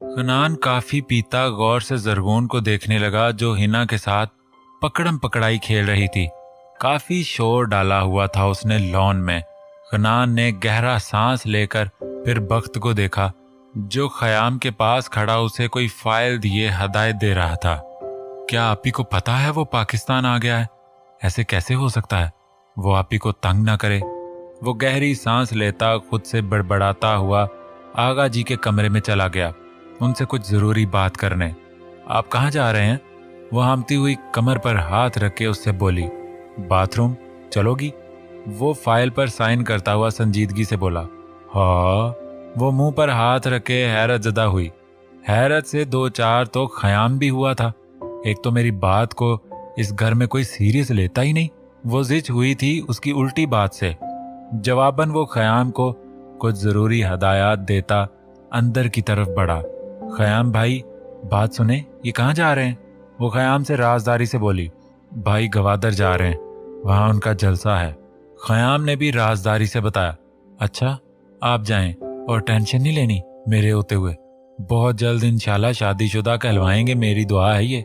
हनान काफी पीता गौर से जरगून को देखने लगा जो हिना के साथ पकड़म पकड़ाई खेल रही थी। काफी शोर डाला हुआ था उसने लॉन में। हनान ने गहरा सांस लेकर फिर बख्त को देखा जो खयाम के पास खड़ा उसे कोई फाइल दिए हदायत दे रहा था। क्या आपी को पता है वो पाकिस्तान आ गया है? ऐसे कैसे हो सकता है? वो आपी को तंग ना करे। वो गहरी सांस लेता खुद से बड़बड़ाता हुआ आगा जी के कमरे में चला गया उनसे कुछ जरूरी बात करने। आप कहाँ जा रहे हैं? वो हामती हुई कमर पर हाथ रख के उससे बोली। बाथरूम चलोगी? वो फाइल पर साइन करता हुआ संजीदगी से बोला। हाँ। वो मुंह पर हाथ रख के हैरत ज़दा हुई। हैरत से दो चार तो ख़याम भी हुआ था। एक तो मेरी बात को इस घर में कोई सीरियस लेता ही नहीं। वो जिच हुई थी उसकी उल्टी बात से। जवाबन वो ख़याम को कुछ ज़रूरी हदायत देता अंदर की तरफ बढ़ा। ख़याम भाई बात सुने, ये कहाँ जा रहे हैं? वो ख़याम से राजदारी से बोली। भाई गवादर जा रहे हैं, वहाँ उनका जलसा है। ख़याम ने भी राजदारी से बताया। अच्छा आप जाएं और टेंशन नहीं लेनी मेरे होते हुए। बहुत जल्द इंशाल्लाह शादीशुदा कहलवाएंगे, मेरी दुआ है ये।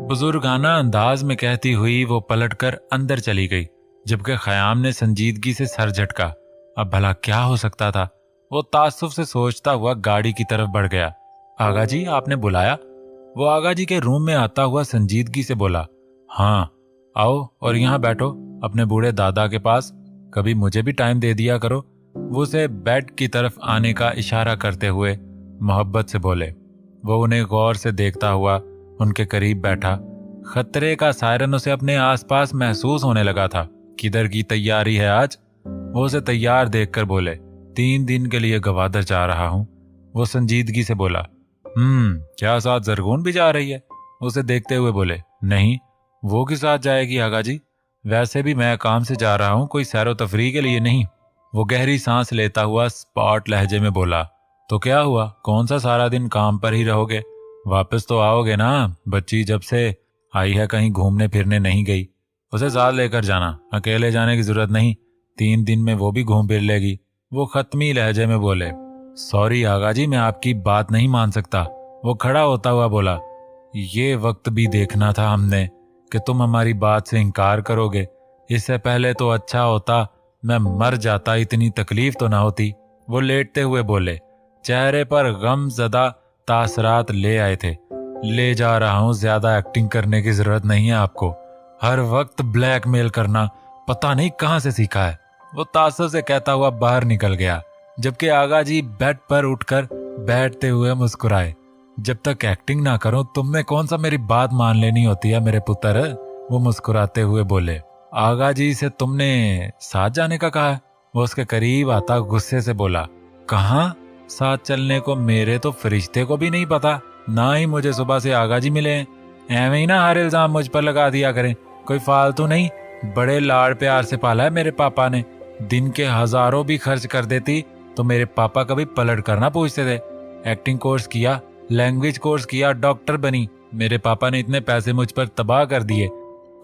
बुजुर्गाना अंदाज में कहती हुई वो पलटकर अंदर चली गई जबकि ख़याम ने संजीदगी से सर झटका। अब भला क्या हो सकता था? वो तासुफ से सोचता हुआ गाड़ी की तरफ बढ़ गया। आगा जी आपने बुलाया? वो आगा जी के रूम में आता हुआ संजीदगी से बोला। हाँ आओ और यहाँ बैठो अपने बूढ़े दादा के पास, कभी मुझे भी टाइम दे दिया करो। वो उसे बेड की तरफ आने का इशारा करते हुए मोहब्बत से बोले। वो उन्हें गौर से देखता हुआ उनके करीब बैठा। खतरे का सायरन उसे अपने आसपास महसूस होने लगा था। किधर की तैयारी है आज? वो उसे तैयार देखकर बोले। 3 दिन के लिए गवादर जा रहा हूँ। वो संजीदगी से बोला। क्या साथ जरगून भी जा रही है? उसे देखते हुए बोले। नहीं, वो किस साथ जाएगी आगा जी? वैसे भी मैं काम से जा रहा हूँ, कोई सैरो तफरी के लिए नहीं। वो गहरी सांस लेता हुआ स्पॉट लहजे में बोला। तो क्या हुआ, कौन सा सारा दिन काम पर ही रहोगे? वापस तो आओगे ना? बच्ची जब से आई है कहीं घूमने फिरने नहीं गई। उसे साथ लेकर जाना, अकेले जाने की जरूरत नहीं। 3 दिन में वो भी घूम फिर लेगी। वो खत्मी लहजे में बोले। सॉरी आगा जी, मैं आपकी बात नहीं मान सकता। वो खड़ा होता हुआ बोला। ये वक्त भी देखना था हमने कि तुम हमारी बात से इनकार करोगे। इससे पहले तो अच्छा होता मैं मर जाता, इतनी तकलीफ तो ना होती। वो लेटते हुए बोले। चेहरे पर गम ज़दा तासरात ले आए थे। ले जा रहा हूँ, ज्यादा एक्टिंग करने की जरूरत नहीं है आपको। हर वक्त ब्लैकमेल करना पता नहीं कहाँ से सीखा है। वो तासुर से कहता हुआ बाहर निकल गया जबकि आगा जी बेड पर उठकर बैठते हुए मुस्कुराए। जब तक एक्टिंग ना करो तुम में कौन सा मेरी बात मान लेनी होती है मेरे पुत्र? वो मुस्कुराते हुए बोले। आगा जी से तुमने साथ जाने का कहा है? वो उसके करीब आता गुस्से से बोला। कहाँ साथ चलने को? मेरे तो फरिश्ते को भी नहीं पता, ना ही मुझे सुबह से आगा जी मिले हैं। एवं ही ना हर इल्जाम मुझ पर लगा दिया करें, कोई फालतू नहीं। बड़े लाड़ प्यार से पाला है मेरे पापा ने। दिन के हजारों भी खर्च कर देती तो मेरे पापा कभी पलट कर ना पूछते थे। एक्टिंग कोर्स किया, लैंग्वेज कोर्स किया, डॉक्टर बनी। मेरे पापा ने इतने पैसे मुझ पर तबाह कर दिए।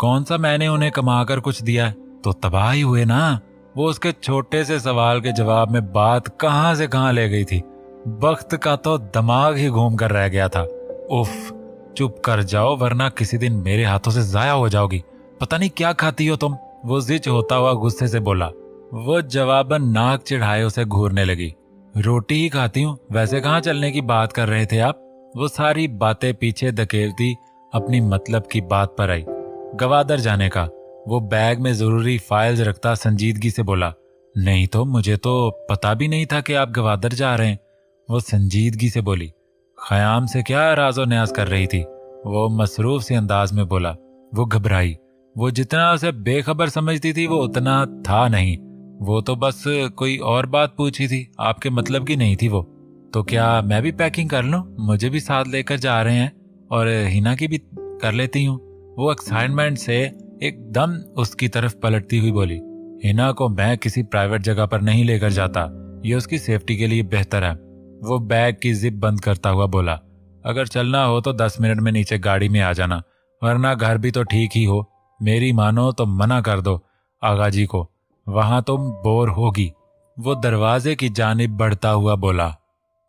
कौन सा मैंने उन्हें कमा कर कुछ दिया? तो तबाह ही हुए ना। वो उसके छोटे से सवाल के जवाब में बात कहाँ से कहाँ ले गई थी। वक्त का तो दिमाग ही घूम कर रह गया था। उफ, चुप कर जाओ वरना किसी दिन मेरे हाथों से जाया हो जाओगी। पता नहीं क्या खाती हो तुम? वो जिच होता हुआ गुस्से से बोला। वो जवाबन नाक चिढ़ाए उसे घूरने लगी। रोटी ही खाती हूँ, वैसे कहाँ चलने की बात कर रहे थे आप? वो सारी बातें पीछे धकेलती अपनी मतलब की बात पर आई। गवादर जाने का। वो बैग में जरूरी फाइल्स रखता संजीदगी से बोला। नहीं तो मुझे तो पता भी नहीं था कि आप गवादर जा रहे हैं। वो संजीदगी से बोली। ख़याम से क्या राजो न्याज कर रही थी? वो मसरूफ से अंदाज में बोला। वो घबराई। वो जितना उसे बेखबर समझती थी वो उतना था नहीं। वो तो बस कोई और बात पूछी थी, आपके मतलब की नहीं थी वो। तो क्या मैं भी पैकिंग कर लूं? मुझे भी साथ लेकर जा रहे हैं और हिना की भी कर लेती हूँ। वो एक्साइटमेंट से एकदम उसकी तरफ पलटती हुई बोली। हिना को मैं किसी प्राइवेट जगह पर नहीं लेकर जाता, ये उसकी सेफ्टी के लिए बेहतर है। वो बैग की जिप बंद करता हुआ बोला। अगर चलना हो तो 10 मिनट में नीचे गाड़ी में आ जाना, वरना घर भी तो ठीक ही हो। मेरी मानो तो मना कर दो आगा जी को, वहां तुम बोर होगी। वो दरवाजे की जानिब बढ़ता हुआ बोला।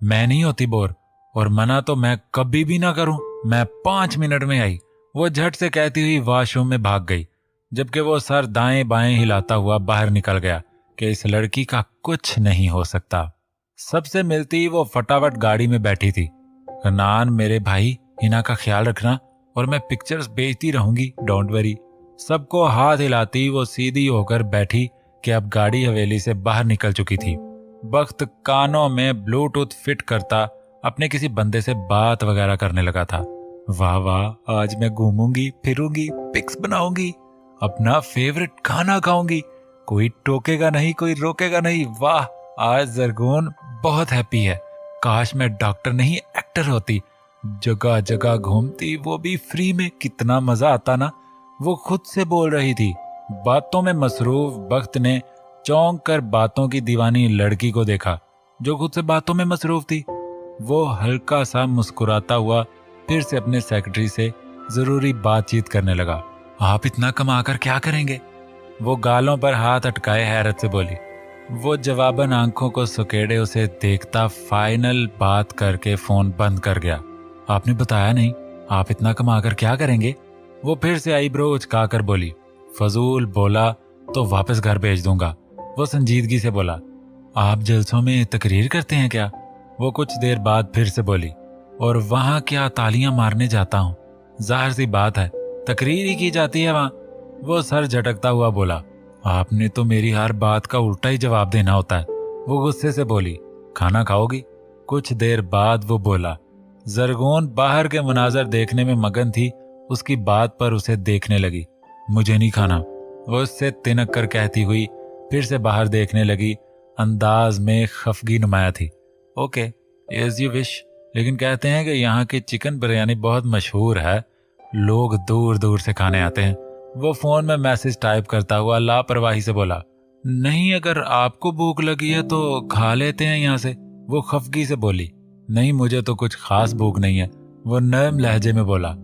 मैं नहीं होती बोर। और मना तो मैं कभी भी ना करूं। मैं 5 मिनट में आई। वो झट से कहती हुई वॉशरूम में भाग गई, जबकि वो सर दाएं बाएं हिलाता हुआ बाहर निकल गया कि इस लड़की का कुछ नहीं हो सकता। सबसे मिलती वो फटाफट गाड़ी में बैठी थी। हनान, मेरे भाई, हिना का ख्याल रखना और मैं पिक्चर्स भेजती रहूंगी, डोंट वरी। सबको हाथ हिलाती वो सीधी होकर बैठी कि अब गाड़ी हवेली से बाहर निकल चुकी थी। बख्त कानों में ब्लूटूथ फिट करता अपने किसी बंदे से बात वगैरह करने लगा था। वाह वाह, आज मैं घूमूंगी फिरूंगी, पिक्स बनाऊंगी, अपना फेवरेट खाना खाऊंगी, कोई टोकेगा नहीं, कोई रोकेगा नहीं। वाह, आज जरगोन बहुत हैप्पी है। काश मैं डॉक्टर नहीं एक्टर होती। जगह जगह घूमती, वो भी फ्री में, कितना मजा आता ना। वो खुद से बोल रही थी। बातों में मसरूफ बख्त ने चौंक कर बातों की दीवानी लड़की को देखा जो खुद से बातों में मसरूफ थी। वो हल्का सा मुस्कुराता हुआ फिर से अपने सेक्रेटरी से जरूरी बातचीत करने लगा। आप इतना कमा कर क्या करेंगे? वो गालों पर हाथ अटकाए हैरत से बोली। वो जवाबन आंखों को सुकेड़े उसे देखता फाइनल बात करके फोन बंद कर गया। आपने बताया नहीं, आप इतना कमा कर क्या करेंगे? वो फिर से आईब्रो उचकाकर बोली। फजूल बोला तो वापस घर भेज दूंगा। वो संजीदगी से बोला। आप जलसों में तकरीर करते हैं क्या? वो कुछ देर बाद फिर से बोली। और वहां क्या तालियां मारने जाता हूँ, जाहिर सी बात है तकरीर ही की जाती है वहां। वो सर झटकता हुआ बोला। आपने तो मेरी हर बात का उल्टा ही जवाब देना होता है। वो गुस्से से बोली। खाना खाओगी? कुछ देर बाद वो बोला। जरगोन बाहर के मुनाजर देखने में मगन थी, उसकी बात पर उसे देखने लगी। मुझे नहीं खाना, वो उससे तिनक कर कहती हुई फिर से बाहर देखने लगी। अंदाज में खफगी नुमाया थी। ओके, एज यू विश, लेकिन कहते हैं कि यहाँ की चिकन बिरयानी बहुत मशहूर है, लोग दूर दूर से खाने आते हैं। वो फोन में मैसेज टाइप करता हुआ लापरवाही से बोला। नहीं, अगर आपको भूख लगी है तो खा लेते हैं यहाँ से। वो खफगी से बोली। नहीं, मुझे तो कुछ खास भूख नहीं है। वो नरम लहजे में बोला।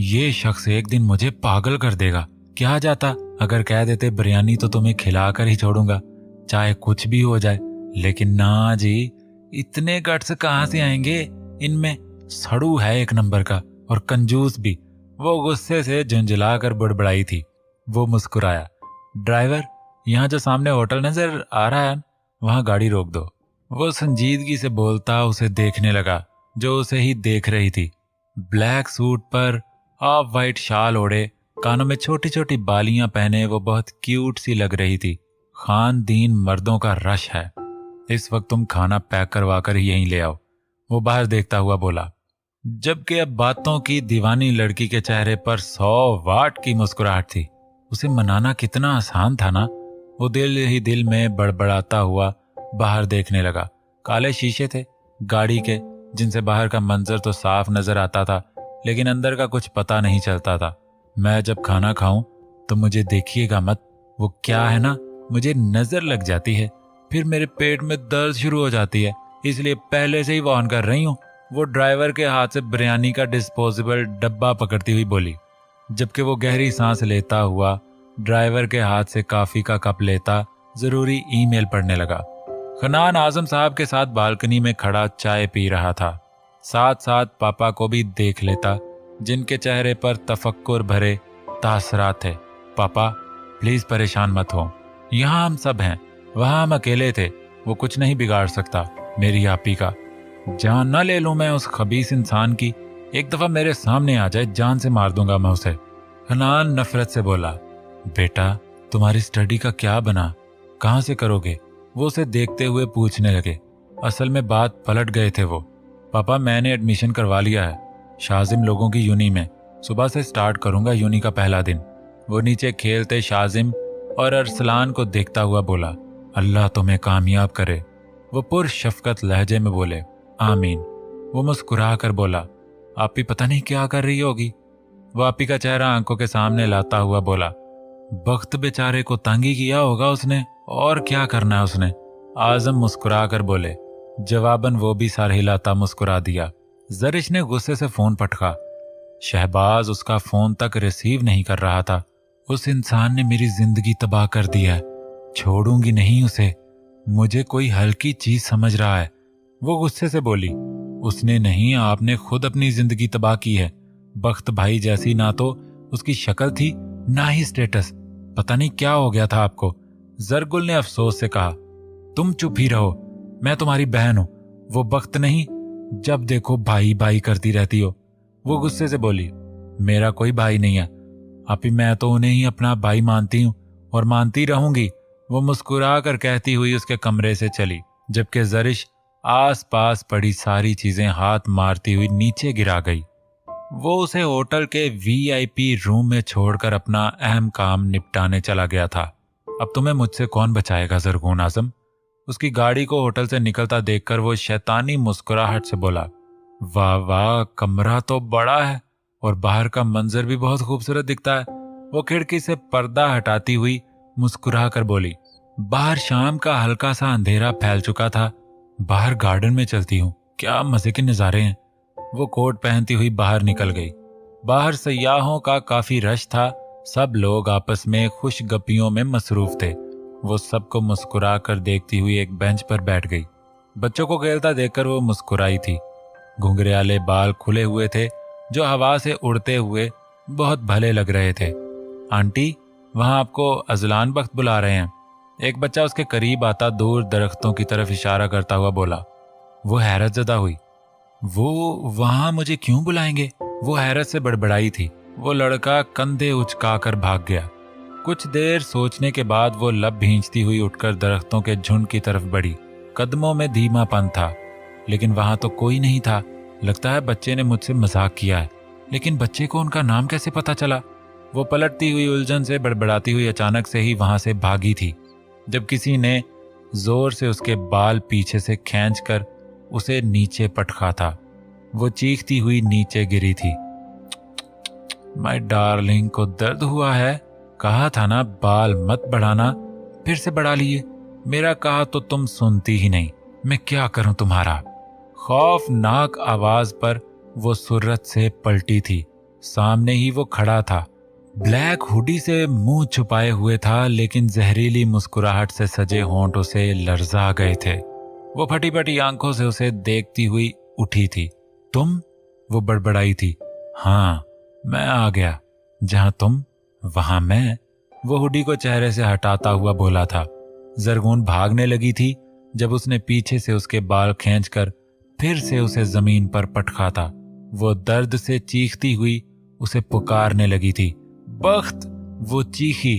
ये शख्स एक दिन मुझे पागल कर देगा। क्या जाता अगर कह देते बिरयानी तो तुम्हें खिलाकर ही छोड़ूंगा, चाहे कुछ भी हो जाए। लेकिन ना जी, इतने गट्स कहाँ से आएंगे इनमें? सड़ू है एक नंबर का और कंजूस भी। वो गुस्से से झुंझलाकर बुड़बड़ाई थी। वो मुस्कुराया। ड्राइवर, यहाँ जो सामने होटल नजर आ रहा है वहां गाड़ी रोक दो। वो संजीदगी से बोलता उसे देखने लगा जो उसे ही देख रही थी। ब्लैक सूट पर ऑफ वाइट शाल ओढ़े, कानों में छोटी छोटी बालियां पहने वो बहुत क्यूट सी लग रही थी। खानदीन मर्दों का रश है। इस वक्त तुम खाना पैक करवा कर ही यहीं ले आओ। वो बाहर देखता हुआ बोला, जबकि अब बातों की दीवानी लड़की के चेहरे पर 100 वाट की मुस्कुराहट थी। उसे मनाना कितना आसान था ना। वो दिल ही दिल में बड़बड़ाता हुआ बाहर देखने लगा। काले शीशे थे गाड़ी के, जिनसे बाहर का मंजर तो साफ नजर आता था, लेकिन अंदर का कुछ पता नहीं चलता था। मैं जब खाना खाऊं तो मुझे देखिएगा मत। वो क्या है ना, मुझे नजर लग जाती है, फिर मेरे पेट में दर्द शुरू हो जाती है, इसलिए पहले से ही वार्न कर रही हूँ। वो ड्राइवर के हाथ से बिरयानी का डिस्पोजेबल डब्बा पकड़ती हुई बोली, जबकि वो गहरी सांस लेता हुआ ड्राइवर के हाथ से कॉफी का कप लेता जरूरी ईमेल पढ़ने लगा। खनान आजम साहब के साथ बालकनी में खड़ा चाय पी रहा था। साथ साथ पापा को भी देख लेता, जिनके चेहरे पर तफक्कुर भरे तासरात थे। पापा, प्लीज परेशान मत हो, यहाँ हम सब हैं, वहां हम अकेले थे। वो कुछ नहीं बिगाड़ सकता मेरी आपी का। जान ना ले लूं मैं उस खबीस इंसान की। एक दफा मेरे सामने आ जाए, जान से मार दूंगा मैं उसे। हनान नफरत से बोला। बेटा, तुम्हारी स्टडी का क्या बना, कहाँ से करोगे? वो उसे देखते हुए पूछने लगे। असल में बात पलट गए थे वो। पापा, मैंने एडमिशन करवा लिया है शाजिम लोगों की यूनी में। सुबह से स्टार्ट करूंगा यूनी का पहला दिन। वो नीचे खेलते शाजिम और अरसलान को देखता हुआ बोला। अल्लाह तुम्हें कामयाब करे। वो पुरशफकत लहजे में बोले, आमीन। वो मुस्कुरा कर बोला, आपी पता नहीं क्या कर रही होगी। वो आपी का चेहरा आंखों के सामने लाता हुआ बोला, बख्त बेचारे को तंग ही किया होगा उसने, और क्या करना है उसने। आजम मुस्कुरा कर बोले। जवाबन वो भी सर हिलाता मुस्कुरा दिया। जरिश ने गुस्से से फोन पटका। शहबाज उसका फोन तक रिसीव नहीं कर रहा था। उस इंसान ने मेरी जिंदगी तबाह कर दी है, छोड़ूंगी नहीं उसे। मुझे कोई हल्की चीज समझ रहा है। वो गुस्से से बोली। उसने नहीं, आपने खुद अपनी जिंदगी तबाह की है। बख्त भाई जैसी ना तो उसकी शक्ल थी ना ही स्टेटस। पता नहीं क्या हो गया था आपको। जरगुल ने अफसोस से कहा, तुम चुप ही रहो, मैं तुम्हारी बहन हूं, वो बख्त नहीं। जब देखो भाई भाई करती रहती हो। वो गुस्से से बोली, मेरा कोई भाई नहीं है आपी, मैं तो उन्हें ही अपना भाई मानती हूं और मानती रहूंगी। वो मुस्कुरा कर कहती हुई उसके कमरे से चली, जबकि जरिश आस पास पड़ी सारी चीजें हाथ मारती हुई नीचे गिरा गई। वो उसे होटल के वीआईपी रूम में छोड़कर अपना अहम काम निपटाने चला गया था। अब तुम्हें मुझसे कौन बचाएगा ज़रगून आज़म। उसकी गाड़ी को होटल से निकलता देखकर वो शैतानी मुस्कुराहट से बोला, वाह वाह, कमरा तो बड़ा है और बाहर का मंजर भी बहुत खूबसूरत दिखता है। वो खिड़की से पर्दा हटाती हुई मुस्कुरा कर बोली, बाहर शाम का हल्का सा अंधेरा फैल चुका था, बाहर गार्डन में चलती हूँ, क्या मजे के नज़ारे हैं। वो कोट पहनती हुई बाहर निकल गई। बाहर सयाहों का काफी रश था। सब लोग आपस में खुश गपियों में मसरूफ थे। वो सबको मुस्कुरा कर देखती हुई एक बेंच पर बैठ गई। बच्चों को खेलता देखकर वो मुस्कुराई थी। घुंघराले बाल खुले हुए थे जो हवा से उड़ते हुए बहुत भले लग रहे थे। आंटी, वहां आपको अजलान बख्त बुला रहे हैं। एक बच्चा उसके करीब आता दूर दरख्तों की तरफ इशारा करता हुआ बोला। वो हैरत ज़दा हुई। वो वहां मुझे क्यों बुलाएंगे? वो हैरत से बड़बड़ाई थी। वो लड़का कंधे उचकाकर भाग गया। कुछ देर सोचने के बाद वो लब भींचती हुई उठकर दरख्तों के झुंड की तरफ बढ़ी। कदमों में धीमापन था, लेकिन वहां तो कोई नहीं था। लगता है बच्चे ने मुझसे मजाक किया है, लेकिन बच्चे को उनका नाम कैसे पता चला? वो पलटती हुई उलझन से बड़बड़ाती हुई अचानक से ही वहां से भागी थी, जब किसी ने जोर से उसके बाल पीछे से खींचकर उसे नीचे पटका था। वो चीखती हुई नीचे गिरी थी। माय डार्लिंग को दर्द हुआ है? कहा था ना बाल मत बढ़ाना, फिर से बढ़ा लिए। मेरा कहा तो तुम सुनती ही नहीं। मैं क्या करूं तुम्हारा? खौफनाक आवाज पर वो सुर्रत से पलटी थी। सामने ही वो खड़ा था। ब्लैक हुडी से मुंह छुपाए हुए था, लेकिन जहरीली मुस्कुराहट से सजे होंठ उसे लर्जा गए थे। वो फटी फटी आंखों से उसे देखती हुई उठी थी। तुम? वो बड़बड़ाई थी। हाँ, मैं आ गया। जहां तुम वहां मैं, वो हुडी को चेहरे से हटाता हुआ बोला था। जरगून भागने लगी थी जब उसने पीछे से उसके बाल खींचकर फिर से उसे जमीन पर पटका था। वो दर्द से चीखती हुई उसे पुकारने लगी थी। बख्त! वो चीखी।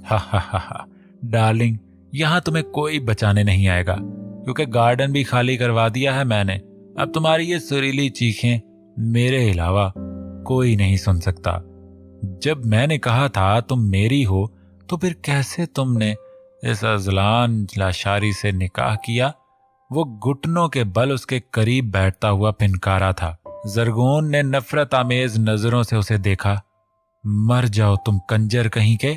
हा हा हा हा, डार्लिंग, यहां तुम्हें कोई बचाने नहीं आएगा, क्योंकि गार्डन भी खाली करवा दिया है मैंने। अब तुम्हारी ये सुरीली चीखें मेरे अलावा कोई नहीं सुन सकता। जब मैंने कहा था तुम मेरी हो, तो फिर कैसे तुमने इस अजलान लाशारी से निकाह किया? वो घुटनों के बल उसके करीब बैठता हुआ फिनकारा था। जरगून ने नफरत आमेज नजरों से उसे देखा। मर जाओ तुम कंजर कहीं के,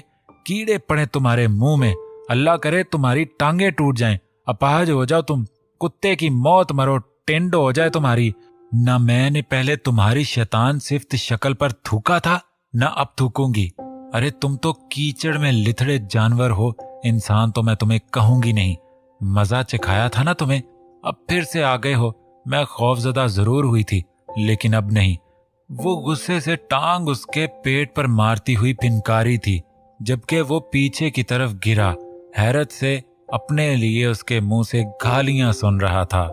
कीड़े पड़े तुम्हारे मुंह में। अल्लाह करे तुम्हारी टांगे टूट जाएं, अपाहज हो जाओ तुम, कुत्ते की मौत मरो, टेंडो हो जाए तुम्हारी। न मैंने पहले तुम्हारी शैतान सिफ्त शक्ल पर थूका था, न अब थूकूंगी। अरे तुम तो कीचड़ में लिथड़े जानवर हो, इंसान तो मैं तुम्हें कहूंगी नहीं। मजा चखाया था ना तुम्हें, अब फिर से आ गए हो। मैं खौफजदा जरूर हुई थी, लेकिन अब नहीं। वो गुस्से से टांग उसके पेट पर मारती हुई फिनकारी थी, जबकि वो पीछे की तरफ गिरा, हैरत से अपने लिए उसके मुंह से गालियां सुन रहा था।